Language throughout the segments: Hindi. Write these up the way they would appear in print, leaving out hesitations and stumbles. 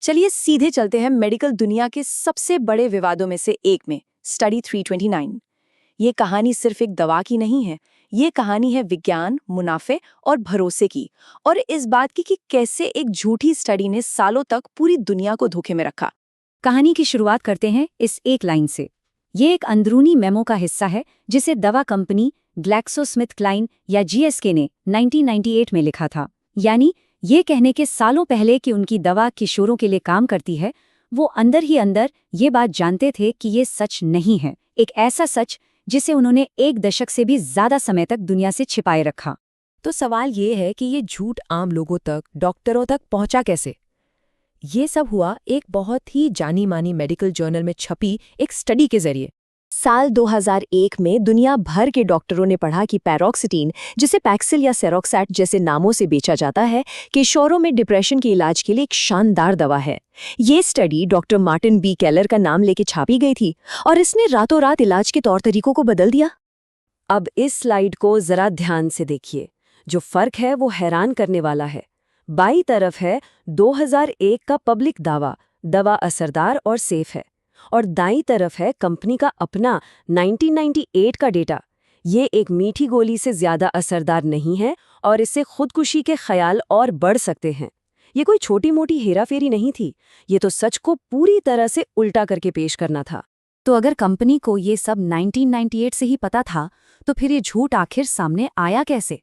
चलिए सीधे चलते हैं मेडिकल दुनिया के सबसे बड़े विवादों में से एक में, स्टडी 329। ये कहानी सिर्फ एक दवा की नहीं है, ये कहानी है विज्ञान, मुनाफे और भरोसे की, और इस बात की कि कैसे एक झूठी स्टडी ने सालों तक पूरी दुनिया को धोखे में रखा। कहानी की शुरुआत करते हैं इस एक लाइन से। ये एक अंदरूनी मेमो का हिस्सा है जिसे दवा कंपनी ग्लैक्सोस्मिथक्लाइन या जीएसके ने 1998 में लिखा था। यानी ये कहने के सालों पहले कि उनकी दवा किशोरों के लिए काम करती है, वो अंदर ही अंदर ये बात जानते थे कि ये सच नहीं है, एक ऐसा सच जिसे उन्होंने 1 दशक से भी ज्यादा समय तक दुनिया से छिपाए रखा। तो सवाल ये है कि ये झूठ आम लोगों तक, डॉक्टरों तक पहुंचा कैसे? ये सब हुआ एक बहुत ही जानी मानी मेडिकल जर्नल में छपी एक स्टडी के जरिए। साल 2001 में दुनिया भर के डॉक्टरों ने पढ़ा कि पैरोक्सिटीन, जिसे पैक्सिल या सेरोक्सैट जैसे नामों से बेचा जाता है, किशोरों में डिप्रेशन के इलाज के लिए एक शानदार दवा है। ये study doctor Martin B Keller का नाम लेके छापी गई थी और इसने रातों रात इलाज के तौर तरीकों को बदल दिया। अब इस स्लाइड को जरा ध्यान से देखिए। जो फर्क है वो हैरान करने वाला है। बाईं तरफ है 2001 का पब्लिक दावा, दवा असरदार और सेफ है, और दाईं तरफ है कंपनी का अपना 1998 का डेटा। ये एक मीठी गोली से ज्यादा असरदार नहीं है और इससे खुदकुशी के ख्याल और बढ़ सकते हैं। ये कोई छोटी मोटी हेराफेरी नहीं थी, ये तो सच को पूरी तरह से उल्टा करके पेश करना था। तो अगर कंपनी को ये सब 1998 से ही पता था, तो फिर ये झूठ आखिर सामने आया कैसे?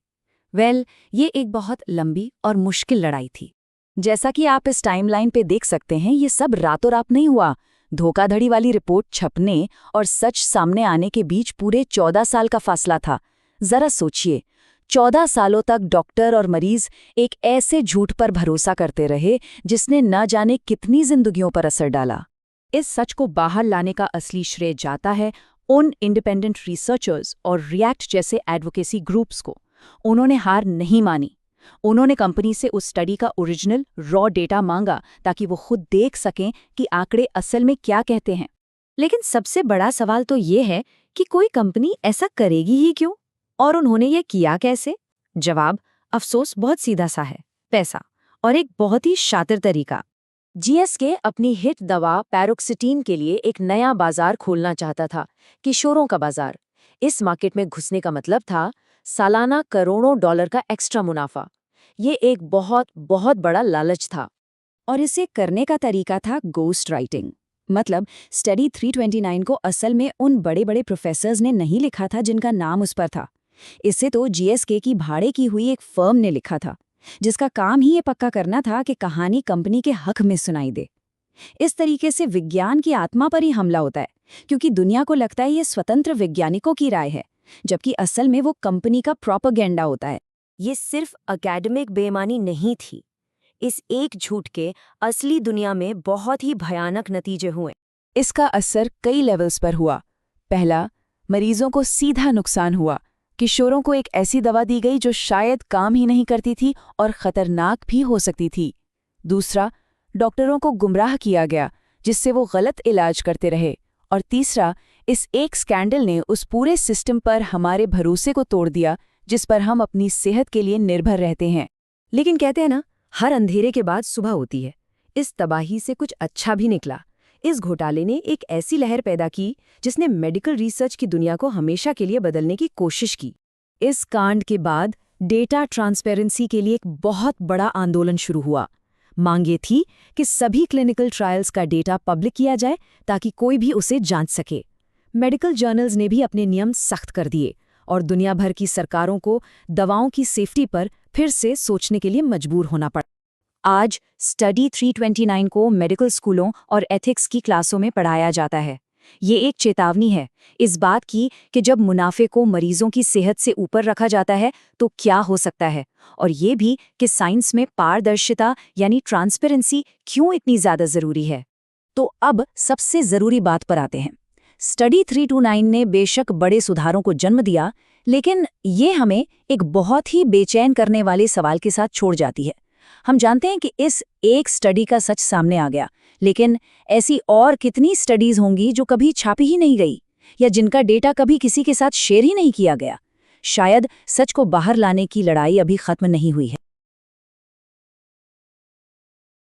ये एक बहुत लंबी और मुश्किल लड़ाई थी। जैसा कि आप इस टाइमलाइन पे देख सकते हैं, ये सब रातों रात नहीं हुआ। धोखाधड़ी वाली रिपोर्ट छपने और सच सामने आने के बीच पूरे 14 साल का फासला था। जरा सोचिए, 14 सालों तक डॉक्टर और मरीज एक ऐसे झूठ पर भरोसा करते रहे जिसने न जाने कितनी जिंदगियों पर असर डाला। इस सच को बाहर लाने का असली श्रेय जाता है उन इंडिपेंडेंट रिसर्चर्स और रिएक्ट जैसे एडवोकेसी ग्रुप्स को। उन्होंने हार नहीं मानी। उन्होंने कंपनी से उस स्टडी का ओरिजिनल रॉ डेटा मांगा ताकि वो खुद देख सकें कि आंकड़े असल में क्या कहते हैं। लेकिन सबसे बड़ा सवाल तो ये है कि कोई कंपनी ऐसा करेगी ही क्यों, और उन्होंने ये किया कैसे? जवाब अफसोस बहुत सीधा सा है, पैसा, और एक बहुत ही शातिर तरीका। जीएसके अपनी हिट दवा पैरोक्सिटीन के लिए एक नया बाजार खोलना चाहता था, किशोरों का बाजार। इस मार्केट में घुसने का मतलब था सालाना करोड़ों डॉलर का एक्स्ट्रा मुनाफा। ये एक बहुत बहुत बड़ा लालच था। और इसे करने का तरीका था गोस्ट राइटिंग। मतलब स्टडी 329 को असल में उन बड़े बड़े प्रोफेसर्स ने नहीं लिखा था जिनका नाम उस पर था। इसे तो जीएसके की भाड़े की हुई एक फर्म ने लिखा था, जिसका काम ही ये पक्का करना था कि कहानी कंपनी के हक में सुनाई दे। इस तरीके से विज्ञान की आत्मा पर ही हमला होता है, क्योंकि दुनिया को लगता है ये स्वतंत्र वैज्ञानिकों की राय है, जबकि असल में वो कंपनी का प्रोपेगेंडा होता है। ये सिर्फ एकेडमिक बेईमानी नहीं थी। इस एक झूठ के असली दुनिया में बहुत ही भयानक नतीजे हुए। इसका असर कई लेवल्स पर हुआ। पहला, मरीजों को सीधा नुकसान हुआ। किशोरों को एक ऐसी दवा दी गई जो शायद काम ही नहीं करती थी और खतरनाक भी हो सकती थी। दूसरा, डॉक्टरों को गुमराह किया गया, जिससे वो गलत इलाज करते रहे। और तीसरा, इस एक स्कैंडल ने उस पूरे सिस्टम पर हमारे भरोसे को तोड़ दिया जिस पर हम अपनी सेहत के लिए निर्भर रहते हैं। लेकिन कहते हैं ना, हर अंधेरे के बाद सुबह होती है। इस तबाही से कुछ अच्छा भी निकला। इस घोटाले ने एक ऐसी लहर पैदा की जिसने मेडिकल रिसर्च की दुनिया को हमेशा के लिए बदलने की कोशिश की। इस कांड के बाद डेटा ट्रांसपेरेंसी के लिए एक बहुत बड़ा आंदोलन शुरू हुआ। मांग ये थी कि सभी क्लिनिकल ट्रायल्स का डेटा पब्लिक किया जाए ताकि कोई भी उसे जांच सके। मेडिकल जर्नल्स ने भी अपने नियम सख्त कर दिए और दुनिया भर की सरकारों को दवाओं की सेफ्टी पर फिर से सोचने के लिए मजबूर होना पड़ा। आज स्टडी 329 को मेडिकल स्कूलों और एथिक्स की क्लासों में पढ़ाया जाता है। ये एक चेतावनी है इस बात की कि जब मुनाफे को मरीजों की सेहत से ऊपर रखा जाता है तो क्या हो सकता है, और ये भी कि साइंस में पारदर्शिता यानी ट्रांसपेरेंसी क्यों इतनी ज़्यादा ज़रूरी है। तो अब सबसे ज़रूरी बात पर आते हैं। स्टडी 329 ने बेशक बड़े सुधारों को जन्म दिया, लेकिन ये हमें एक बहुत ही बेचैन करने वाले सवाल के साथ छोड़ जाती है। हम जानते हैं कि इस एक स्टडी का सच सामने आ गया, लेकिन ऐसी और कितनी स्टडीज होंगी जो कभी छापी ही नहीं गई या जिनका डेटा कभी किसी के साथ शेयर ही नहीं किया गया। शायद सच को बाहर लाने की लड़ाई अभी खत्म नहीं हुई है।